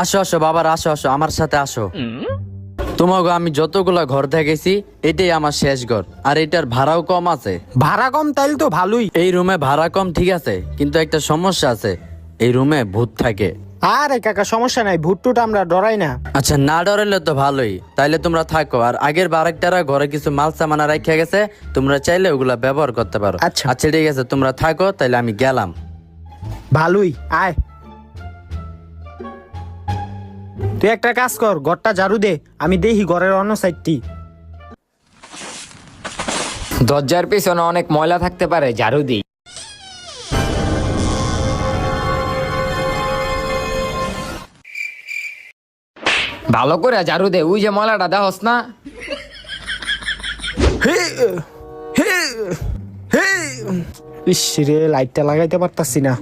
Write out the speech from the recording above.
আসো আসো বাবার, আসো আসো আমার সাথে আসো। তোমাকে আমি যতগুলা ঘর দেখেছি এটাই আমার শেষ ঘর, আর এটার ভাড়াও কম আছে। ভাড়া কম তাইলে তো ভালোই। এই রুমে ভাড়া কম ঠিক আছে, কিন্তু একটা সমস্যা আছে, এই রুমে ভূত থাকে। আরে কাকা সমস্যা নাই, ভুট্টুটা আমরা ডরাই না। আচ্ছা না ডরাইলে তো ভালোই, তাইলে তোমরা থাকো। আর আগের বারেকটারা ঘরে কিছু মাল সামানা রাখা গেছে, তোমরা চাইলে ওগুলা ব্যবহার করতে পারো। আচ্ছা। আচ্ছা ঠিক আছে, তোমরা থাকো, তাইলে আমি গেলাম। ভালোই, আয়। তুই একটা কাজ কর, ঘরটা ঝাড়ু দে, আমি দেখি ঘরের অন্য সাইডটি। দরজার পিছনে অনেক ময়লা থাকতে পারে, ঝাড়ু দিই। ভালো করে ঝাড়ু দে, ওই যে ময়লাটা দেখস না। ইস রে, লাইটটা লাগাইতে পারতাছি না।